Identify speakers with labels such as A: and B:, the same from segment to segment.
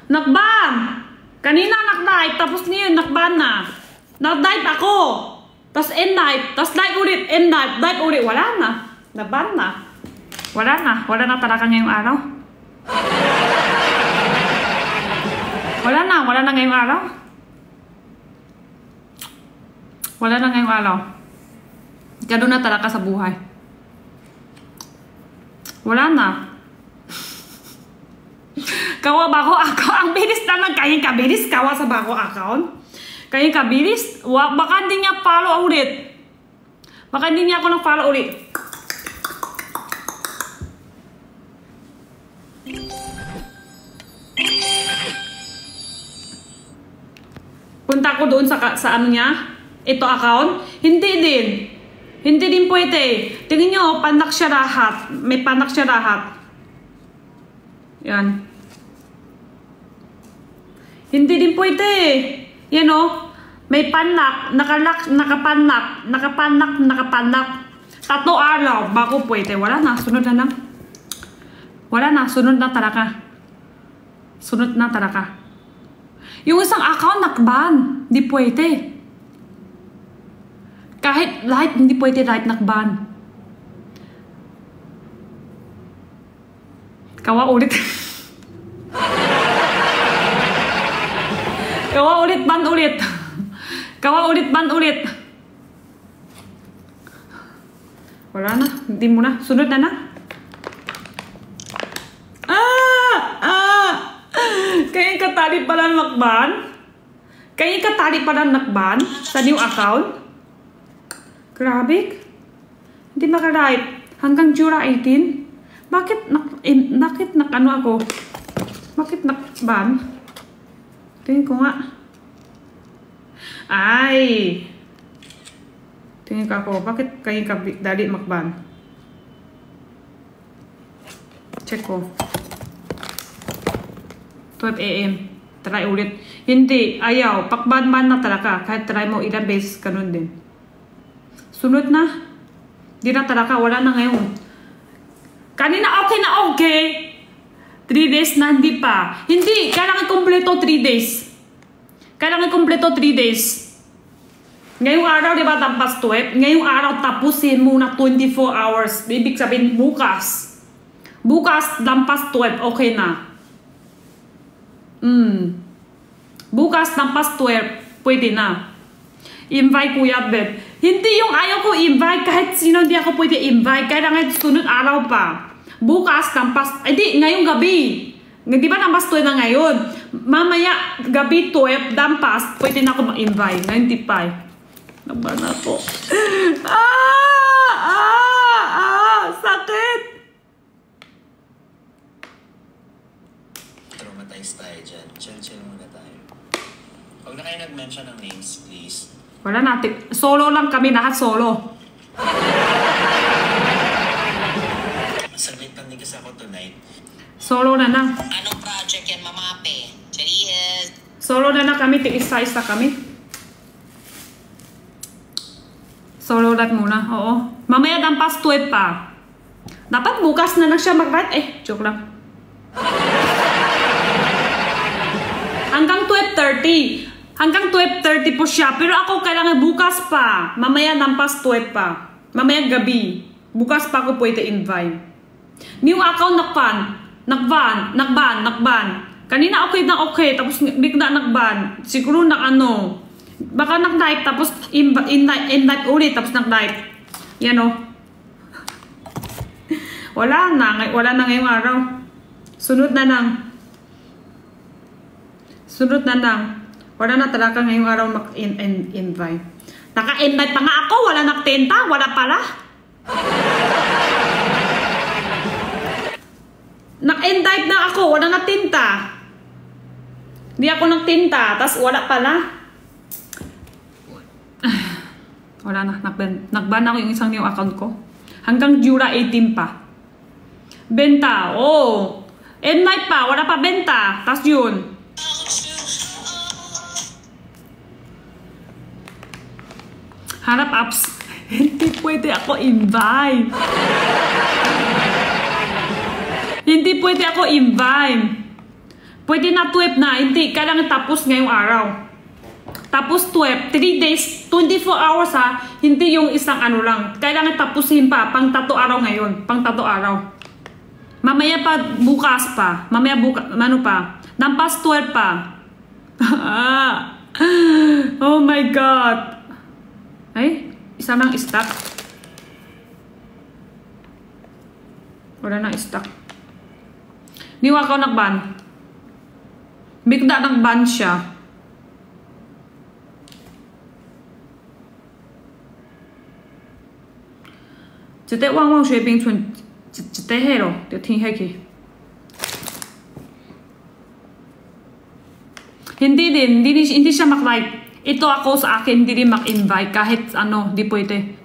A: Nakban! Kanina nakdive, tapos niyo nakban na. Nakdive ako. Tapos end-dive. Tapos dive ulit, end-dive. Dive ulit. Wala na. Naban na. Wala na. Wala na talaga ngayong araw. Wala na. Wala na ngayong araw. Wala na ngayong araw. Ganun na talaga sa buhay. Wala na. Kawa bago account. Ang bilis naman. Kayong kabilis. Kawa sa bago account. Kayong kabilis. Baka hindi niya follow ulit. Baka hindi niya ako nang-follow ulit. Punta ko doon sa ano niya. Ito account. Hindi din. Hindi din pwede. Tingnan nyo, panak siya lahat. May panak siya lahat. Yan. Hindi din pwede. Yan o. May panak. Nakapanak. Tatlo araw. Bago pwede. Wala na. Sunod na lang. Wala na. Sunod na talaga. Sunod na talaga. Yung isang account nakban. Hindi pwede. Kahit live, hindi pwede live nakban. Kawa ulit. Kawa ulit, ban ulit. Kawa ulit, ban ulit. Wala na. Hindi mo na. Sunod na na. Kaya katali pala nakban? Kaya katali pala nakban sa new account? Grabe. Hindi maka-live. Hanggang July 18. Bakit ano ako? Bakit nakban? Tingin ko nga. Ay. Tingin ko ako. Bakit kayo dali makban? Check ko. 12 AM. Try ulit. Hindi. Ayaw. Pakban-ban na talaga. Kahit try mo ilang beses, ganun din. Sunod na. Di na talaga. Wala na ngayon. Kanina okay na okay. 3 days na hindi pa. Hindi. Kailangan kompleto 3 days. Kailangan kompleto 3 days. Ngayong araw, di ba, tampas 12? Ngayong araw, tapusin muna 24 hours. Ibig sabihin, bukas. Bukas, lampas 12. Okay na. Bukas, lampas 12. Pwede na. Invite Kuya Beb. Hindi yung ayaw ko invite. Kahit sino hindi ako pwede invite. Kailangan sunod araw pa. Bukas, lampas. Hindi, ngayong gabi. Di ba lampas 12 na ngayon? Mamaya, gabi 12, lampas. Pwede na ako ma-invite. 95. Naba na po. Sakit.
B: Traumatize tayo dyan. Chill muna tayo. Huwag na kayo nag-mention ng names, please.
A: Wala natin. Solo lang kami. Lahat solo.
B: Submit lang din kasi ako tonight.
A: Solo na lang.
C: Anong project yan, mamape? Cheers!
A: Solo na lang kami. Tig-isa-isa kami. Solo lang muna. Oo. Mamaya dampas 12 pa. Dapat bukas na lang siya mag-write. Joke lang. Hanggang 12:30. Hanggang 12:30 po siya. Pero ako kailangan bukas pa. Mamaya dampas 12 pa. Mamaya gabi. Bukas pa ako pwede invite. New account nakban. Kanina okay na okay. Tapos bigla nakban. Siguro ano. Baka nag-live tapos in-live ulit. Tapos nag-live. Yan o. Wala na ngayong araw. Sunod na lang. Wala na talaga ngayong araw mag-invite. Naka-invite pa nga ako. Wala nagtenta. Wala pala. Nag-invite na ako. Wala nagtinta. Hindi ako nagtinta. Tapos wala pala. Wala na. Nagban ako yung isang new account ko. Hanggang July 18 pa. Benta. Oh. Invite pa. Wala pa benta. Tapos yun. Harap apps. Hindi pwede ako invite. Hindi pwede ako invite. Pwede na 12 na. Hindi. Kailangan tapos ngayong araw. Tapos 12. 3 days. 24 hours ha. Hindi yung isang ano lang. Kailangan tapusin pa. Pang 3 araw ngayon. Pang 3 araw. Mamaya pa. Bukas pa. Mamaya bukas. Ano pa? Nampas 12 pa. Oh my God. Ay. Isa nang stock. Wala nang stock. Niwa ko nagban. Bigla nagban siya.直接旺旺水冰村直接黑咯，就天黑去。Hindi siya mag-like. Ito ako sa akin, hindi rin mag-invite kahit ano, di pwede.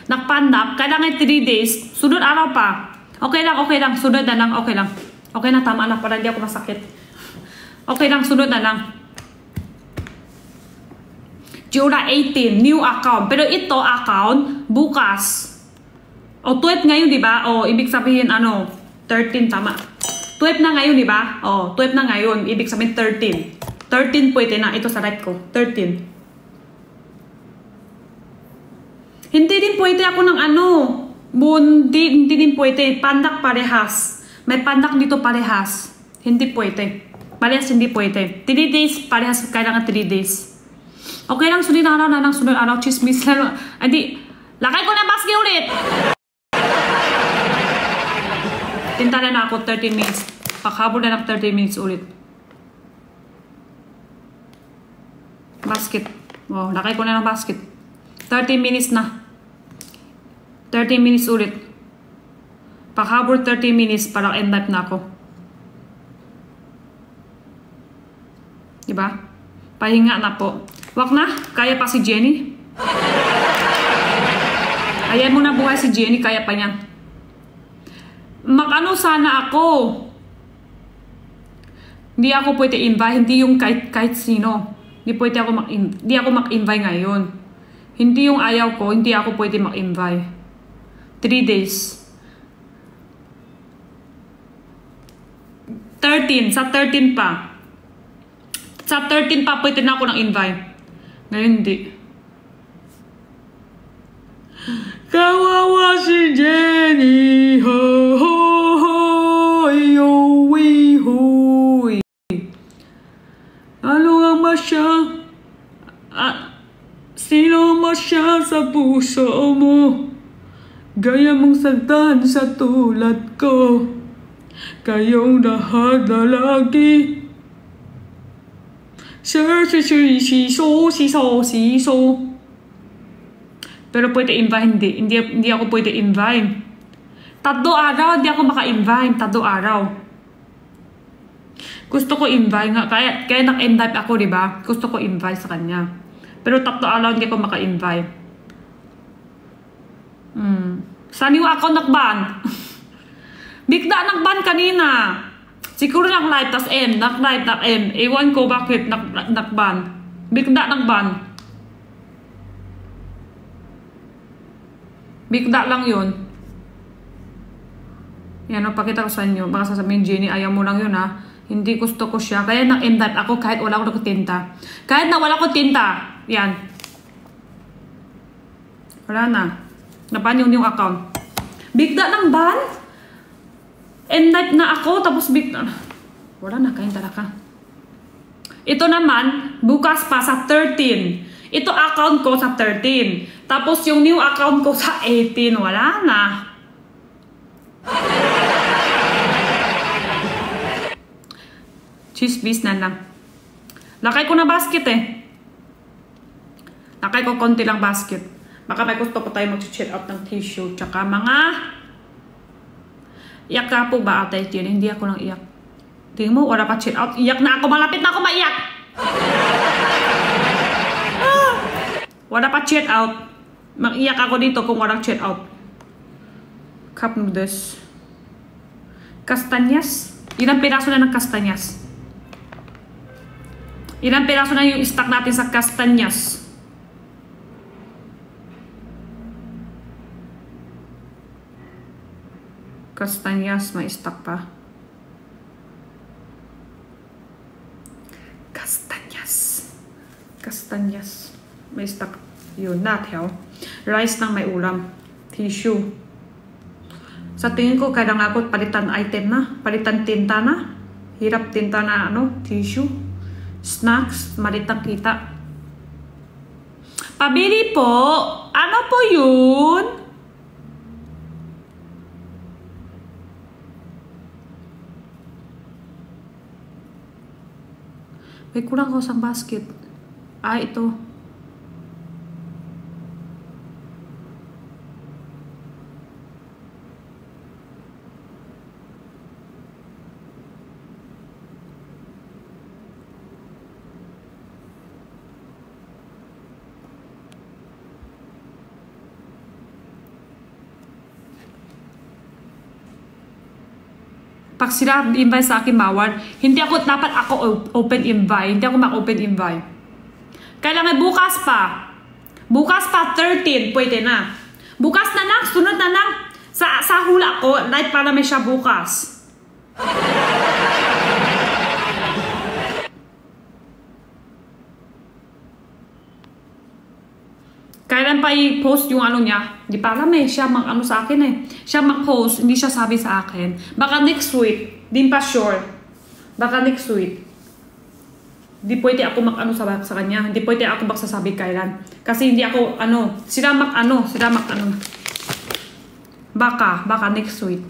A: Nagpandak, kailangan 3 days. Sunod araw pa. Okay lang. Sunod na lang, okay lang. Okay na, tama na, para hindi ako masakit. Okay lang, sunod na lang. Jura 18, new account. Pero ito account, bukas. O, 12 ngayon, di ba? O, ibig sabihin, ano, 13, tama. 12 na ngayon, di ba? O, 12 na ngayon, ibig sabihin 13. 13 pwede na. Ito sa right ko. 13. Hindi din pwede ako ng ano. Hindi din pwede. Pandak parehas. May pandak dito parehas. Hindi pwede. Parehas hindi pwede. 3 days parehas. Kailangan 3 days. Okay lang. Sunod araw na lang. Sunod araw. Chismis lang. Hindi. Lakay ko na basket ulit. Tinta na ako 30 minutes. Pakabol na ng 30 minutes ulit. Basket. Wow, lakay ko na ng basket. 30 minutes na. 30 minutes ulit. Pakabor 30 minutes para end life na ako. Diba? Pahinga na po. Wag na. Kaya pa si Jenny. Ayan mo na buhay si Jenny. Kaya pa niyan. Mag-ano sana ako. Hindi ako pwede invite. Hindi yung kahit sino. Hindi ako mag-invite ngayon. Hindi yung ayaw ko, hindi ako pwede mag-invite. 3 days. 13. Sa 13 pa. Sa 13 pa pwede na ako ng invite. Ngayon hindi. Kawawa si Jenny. Ho ho ho. Yo wee hoy. Ano ang masya? Sino masya sa puso mo? Gaya mong sagdan sa tulad ko. Kayong lahat lalaki. Siso. Pero pwede invite, hindi ako pwede invite. 3 araw, hindi ako maka-invite. 3 araw. Gusto ko invite nga. Kaya nag-invite ako, diba? Gusto ko invite sa kanya. Pero 3 araw hindi ako maka-invite. Saan yung ako nag-ban? Bigla nag-ban kanina. Siguro nag-live, tas end. Nag-live, end. Ewan ko bakit nag-ban. Bigla nag-ban. Bigla lang yun. Yan, pakita ko sa inyo. Baka sasabihin, Jenny, ayaw mo lang yun, ha? Hindi gusto ko siya. Kaya nag-invite ako kahit wala ko tinta. Kahit na wala ko tinta. Yan. Wala na. Naban yung account. Bigla ng ban? Invite na ako. Tapos bigla. Wala na. Kain talaga. Ito naman. Bukas pa sa 13. Ito account ko sa 13. Tapos yung new account ko sa 18. Wala na. Chismis na lang. Lakay ko na basket eh. Lakay ko konti lang basket. Baka may gusto pa tayo mag-check out ng tissue. Tsaka mga... Iyak ka po ba ate yun? Hindi ako lang iyak. Tingin mo, wala pa check out. Iyak na ako. Malapit na ako maiyak. Wala pa check out. Mag-iyak ako dito kung walang check out. Cup noodles. Kastanyas. Ilang piraso na ng kastanyas? Ilang piraso na yung stock natin sa kastanyas? Kastanyas, may stock pa. Kastanyas. Kastanyas. May stock. Yun, nathel. Rice nang may ulam. Tissue. Sa tingin ko, kaya nga ako palitan item na. Palitan tinta na. Hirap tinta na tissue. Snacks, malitang kita. Pabili po. Ano po yun? May kurang ko sa basket. Ito. Pag sila invite sa akin bawal, hindi ako dapat open invite. Hindi ako mag-open invite. Kailangan bukas pa. Bukas pa 13, pwede na. Bukas na lang, sunod na lang. Sa hula ko, light para may siya bukas. Kailan pa i-post yung niya? Di pa alam siya mag sa akin Siya mag-post, hindi siya sabi sa akin. Baka next week, di pa sure. Baka next week. Di pwede ako mag sa kanya. Di pwede ako magsasabi kailan. Kasi hindi ako sila mag Baka next week.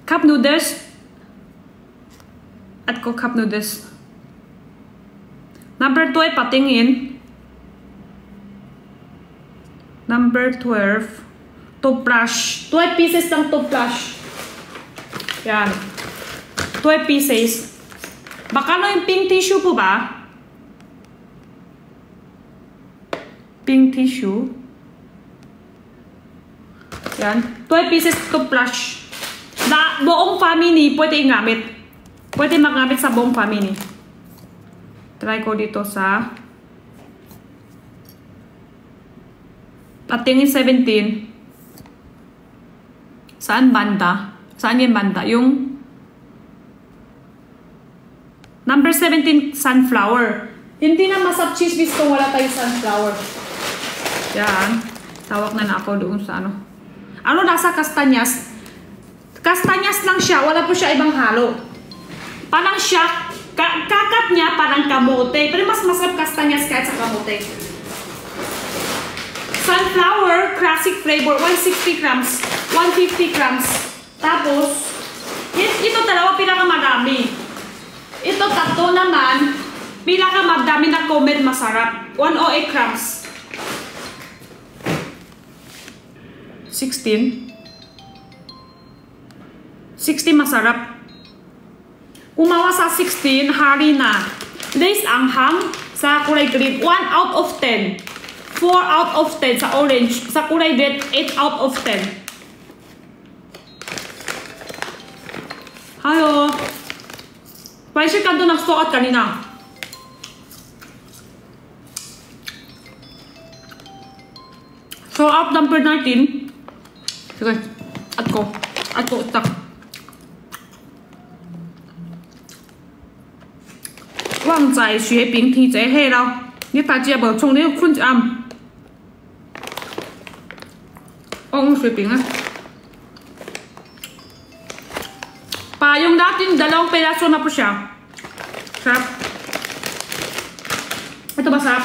A: Cup noodles. At ko cup noodles. Number 2 patingin. Number 12, toothbrush. 12 pieces ng toothbrush. Yan. 12 pieces. Baka yung pink tissue po ba? Pink tissue. Yan. 12 pieces toothbrush. Buong family pwede ingamit. Pwede magamit sa buong family. Try ko dito sa patingin 17. Saan banda? Saan yung banda? Yung number 17, sunflower. Hindi na masap cheese kung wala tayong sunflower. Yan. Tawag na ako doon sa nasa kastanyas. Kastanyas lang siya. Wala po siya ibang halo. Parang siya, kakat niya parang kamote. Pero mas masarap kastanyas kahit sa kamote. Sunflower, classic flavor, 160 grams, 150 grams. Tapos, ito dalawa pinakamadami. Ito tatlo naman, pinakamadami na comment masarap, 108 grams. 16 masarap. Kumawa sa 16, hari na. Lace anghang sa kulay green, 1 out of 10. 4 out of 10 sa orange. Sa kulay red, 8 out of 10. Hello. Paisip ka doon nag-stock at kanina. So, out number 19. Sige. At ko, stock. Wang zai xue bing ti zhe hei lao. Ni ta jie bo chong ni kun am.水饼Payong natin, 2 peraso na po siya. Sarap. Ito ba sarap?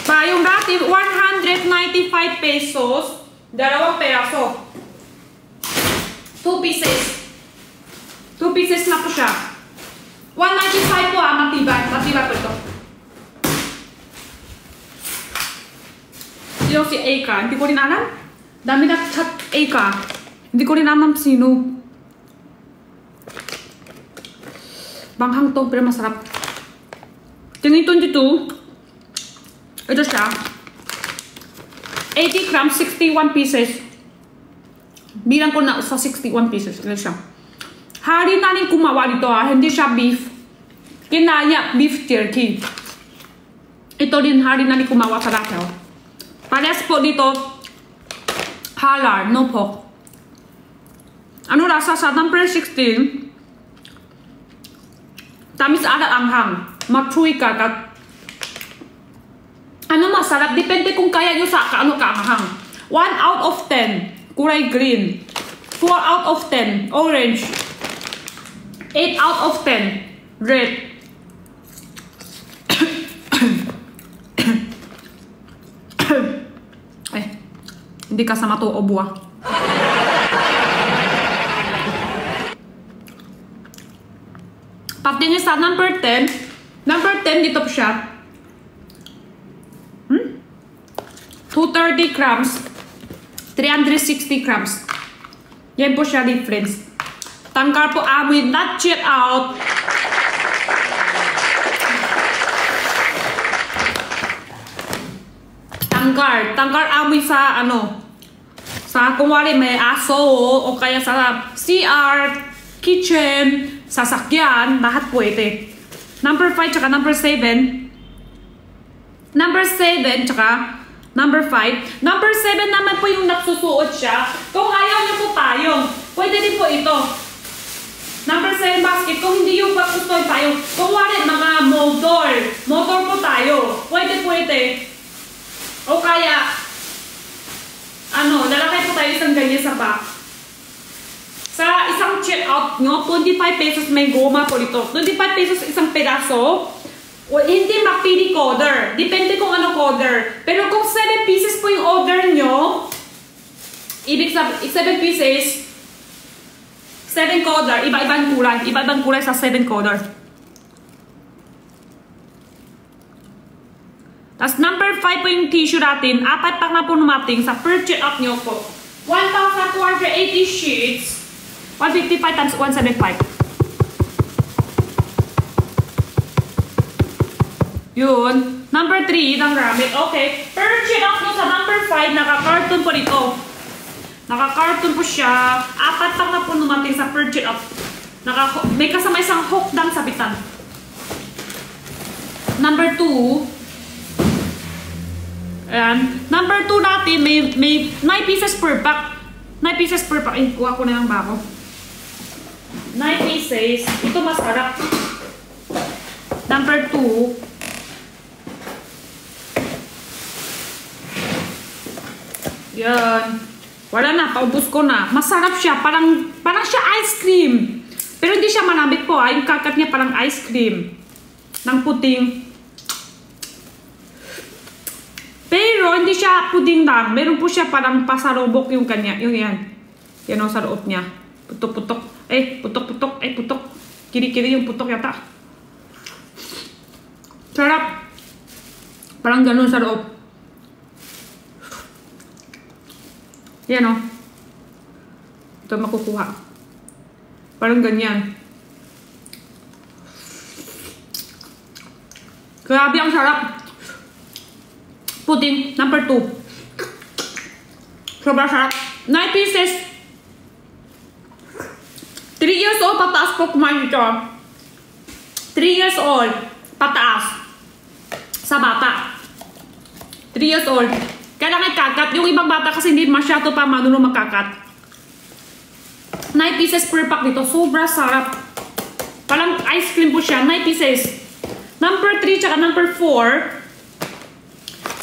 A: Payong natin, 195 pesos. 2 peraso. 2 pieces. 2 pieces na po siya. 195 po matibay. Matibay po ito. Sino si Eka? Hindi ko rin alam. Dami na chat Eka. Hindi ko rin alam sino. Banghang to, pero masarap. Tingin 22. Ito siya. 80 grams, 61 pieces. Bilang ko na sa 61 pieces. Ito siya. Hari na rin kumawa dito Hindi siya beef. Kinaya beef jerky. Ito din hari na rin kumawa sa lahat Parehas po dito. Halal, no pork. Ano lasa sa number 16? Tamis alat anghang. Machuy kagat. Ano masarap? Depende kung kaya nyo sa ano kaanghang. 1 out of 10. Kulay green. 4 out of 10. Orange. 8 out of 10. Red. Hindi kasama to o buwa. Pagtingin sa number 10. Number 10 dito po siya. 230 grams. 360 grams. Yan po siya difference. Tangkar po amoy. Not check out. Tangkar amoy sa ano. Sa kung wari may aso o kaya sa CR, kitchen, sasakyan, lahat pwede. Number 5 tsaka number 7. Number 7 tsaka number 5. Number 7 naman po yung nagsusuot siya. Kung ayaw niyo po tayong, pwede din po ito. Number 7 basket. Kung hindi yung gusto tayo, kung wari mga motor po tayo. Pwede. O kaya, ano, lalakay po tayo isang ganyan sa back. Sa isang check out nyo, 25 pesos may goma po dito. 25 pesos isang pedaso. O hindi makpili coder. Depende kung ano coder. Pero kung 7 pieces po yung order nyo, ibig sabihin, 7 pieces, 7 coder, iba-ibang kulay. Iba-ibang kulay sa 7 coder. Tapos number 5 po yung tissue natin. 4 pack na po numating sa per check out nyo po. 1,280 sheets. 155 times 175. Yun. Number 3, ng rabbit. Okay. Per check out nyo sa number 5, naka-carton po dito. Naka-carton po siya. 4 pack na po numating sa per check out. May kasama isang hook dang sabitan. Number 2. Ayan. Number 2 natin, may 9 pieces per pack. 9 pieces per pack. Eh, kuha ko na ng bako. 9 pieces. Ito masarap. Number 2. Yan. Wala na, paubos ko na. Masarap siya. Parang siya ice cream. Pero hindi siya manabit po. Yung kakat niya parang ice cream. Nang puting. Pero hindi siya puding lang. Meron po siya parang pasarobok yung kanya. Yung yan. Yan o sa loob niya. Putok-putok. Putok-putok. Putok. Kiri-kiri yung putok yata. Sarap. Parang ganun sa loob. Yan o. Ito makukuha. Parang ganyan. Grabe ang sarap. Pudding, number 2. Sobrang sarap. 9 pieces. 3 years old, pataas po kumain ito. 3 years old, pataas. Sa bata. 3 years old. Kailangan kakat. Yung ibang bata kasi hindi masyado pa marunong magkakat. 9 pieces per pack dito. Sobrang sarap. Parang ice cream po siya. 9 pieces. Number 3 tsaka number 4.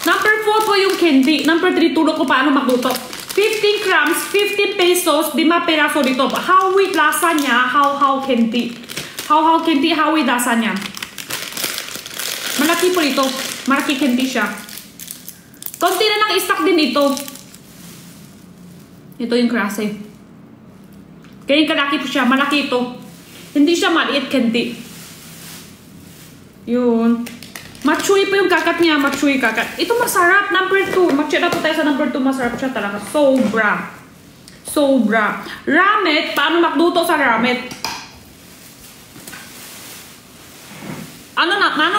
A: Number 4 po yung candy. Number 3, tulog ko paano magluto. 15 grams, 50 pesos, 5 peraso dito. How with lasa niya, how candy. How candy, how with lasa niya. Malaki po dito. Malaki candy siya. Konti na lang stock din ito. Ito yung klase. Kaya yung kalaki po siya, malaki ito. Hindi siya maliit candy. Yun. Machuy po yung kakat niya. Machuy kakat. Ito masarap. Number 2. Mag-check na po tayo sa number 2. Masarap siya talaga. Sobra. Sobra. Ramet. Paano magluto sa ramet? Ano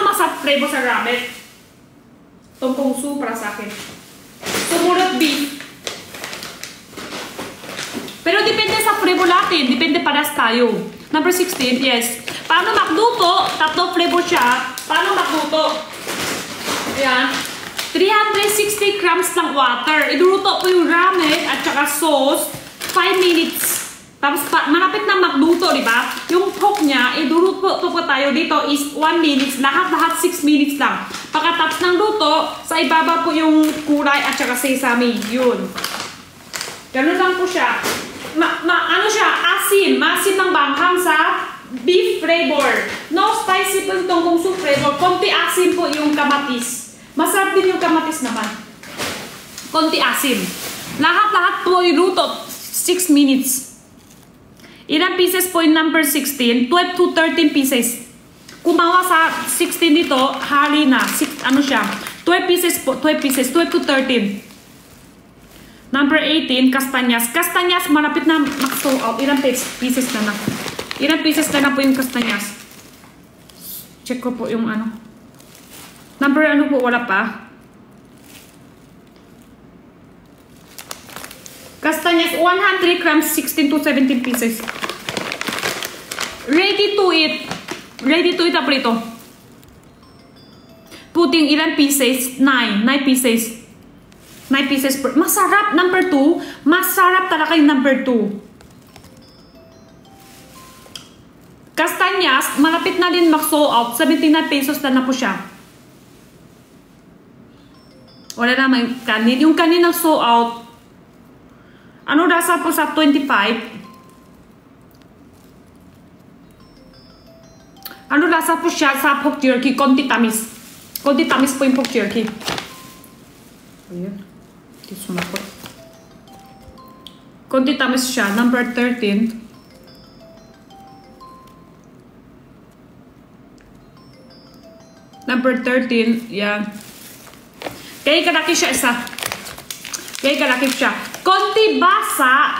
A: masarap flavor sa ramet? Tongkong su para sa akin. Sumunod beef. Pero depende sa flavor natin. Depende paras tayo. Number 16. Yes. Paano magluto? 3 flavor siya. Paano magluto? Ayan. 360 grams ng water. Iduluto po yung ramen at saka sauce. 5 minutes. Tapos malapit na magluto, di ba? Yung pork niya, iduluto po tayo dito is 1 minutes. Lahat-lahat 6 minutes lang. Pagkatapos ng luto, sa ibaba po yung kulay at saka sesame. Yun. Ganun lang po siya. Ano siya? Asin. Maasin ng banghang sa beef flavor. No spicy po itong kung soup flavor. Konti asin po yung kamatis. Masarap din yung kamatis naman. Konti asin. Lahat-lahat po iluto. 6 minutes. Ilang pieces po yung number 16? 12 to 13 pieces. Kumawa sa 16 dito, hali na. Ano siya? 12 pieces po. 12 pieces. 12 to 13. Number 18, kastanyas. Kastanyas, malapit na makso out. Ilang pieces na na. Ilang pieces na na po yung kastanyas. Check ko po yung ano. Number ano po, wala pa. Kastanyas, 100 grams, 16 to 17 pieces. Ready to eat. Ready to eat na po ito. Puting ilang pieces? 9 pieces. 9 pieces per. Masarap, number 2. Masarap talaga yung number 2. Kastanyas, malapit na din mag-sold out. 79 pesos na po siya. Wala naman kanin. Yung kanin na sold out. Ano nasa po sa 25? Ano nasa po siya sa pork jerky? Konti tamis. Konti tamis po yung pork jerky. Ayan. Di sumakot. Konti tamis siya. Number 13. Number 13. Yan. Kaya kalaki siya isa. Kaya kalaki siya. Konti basa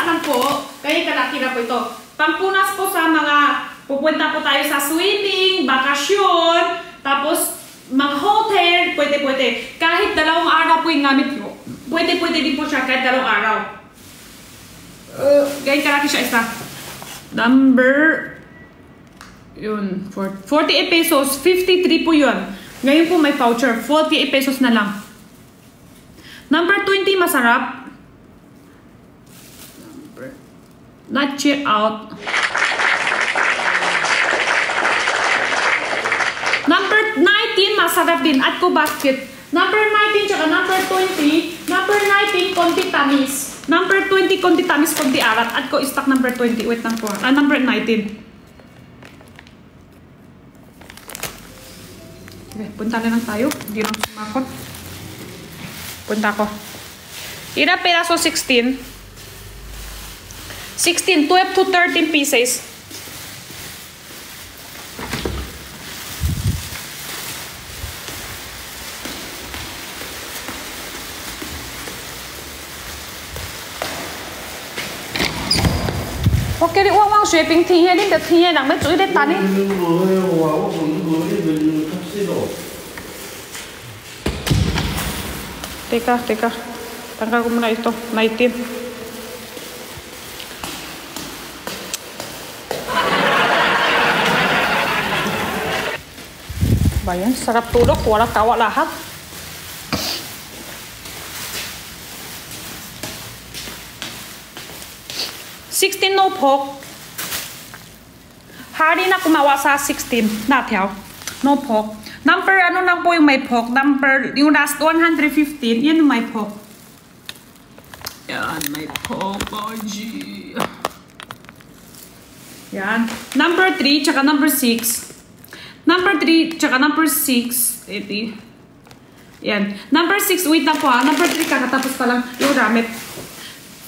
A: lang po. Kaya kalaki na po ito. Pampunas po sa mga pupunta po tayo sa swimming, bakasyon, tapos mga hotel, pwede. Kahit 2 araw po yung gamit mo. Pwede din po siya kahit 2 araw. Kaya kalaki siya isa. Number, yun, 48 pesos, 53 po yun. Ngayon po may voucher, 48 pesos na lang. Number 20, masarap. Not chill out. Number 19, masarap din. At ko basket. Number 19, tsaka number 20. Number 19, konti tamis. Number 20, konti tamis, konti arat. At ko stock number 20. Wait lang po. Number 19. Okay, punta na lang tayo. Hindi lang sumakot. Punta ko. Ilang peraso? 16. 16, 12 to 13 pieces. Okay, đi uống shopping thì hết đi được thì hết đằng mấy chuỗi đến tán đi. Teka. Tanggal ko muna ito. 19. Bayan, sarap tulog. Wala tawa lahat. $16 no pork. Hari na kumawa sa 16 na tiyaw. No pork. Number ano lang po yung may pork. Number, yung last 115, yan yung may pork. Yan, may pork. Yan. Number 3, tsaka number 6. Number 3, tsaka number 6. Ito. Yan. Number 6, wait na po ha. Number 3, kakatapos pa lang yung ramet.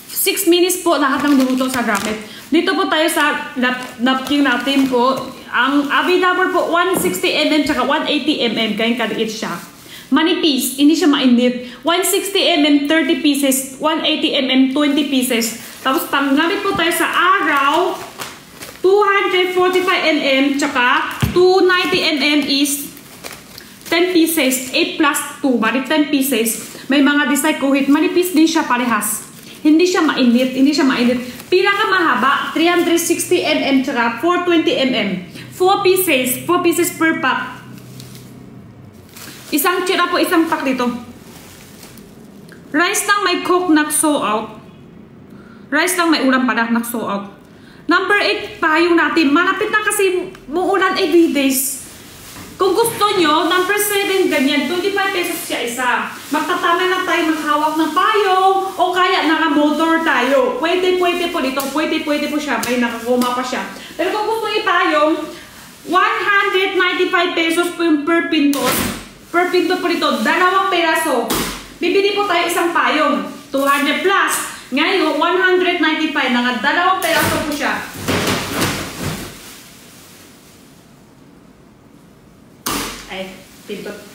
A: 6 minutes po lahat ng luluto sa ramet. Dito po tayo sa napkin natin po. Ang available po 160mm tsaka 180mm. Kayang kaliit siya. Manipis, hindi siya mainit. 160mm 30 pieces, 180mm 20 pieces. Tapos panggamit po tayo sa araw, 245mm tsaka 290mm is 10 pieces. 8 plus 2, bali 10 pieces. May mga design kuhit. Manipis din siya parehas. Hindi siya mainit. Pinaka mahaba, 360mm tsaka 420mm. 4 pieces per pack. Isang tira po, isang pack dito. Rice lang may cook, nag-sold out. Rice lang may ulam pala, nag-sold out. Number 8 payong natin. Malapit na kasi muulan everydays. Kung gusto nyo, number 7 ganyan. 25 pesos siya isa. Magtatama na tayo maghawak ng payong o kaya naka-motor tayo. Pwede po dito. Pwede po siya. May nakaguma pa siya. Pero kung gusto ipayong, 195 pesos po yung per pinto. Per pinto po dito. 2 peraso. Bibili po tayo isang payong. 200 plus. Ngayon, 195. Naka 2 peraso po siya. Ay, pinto.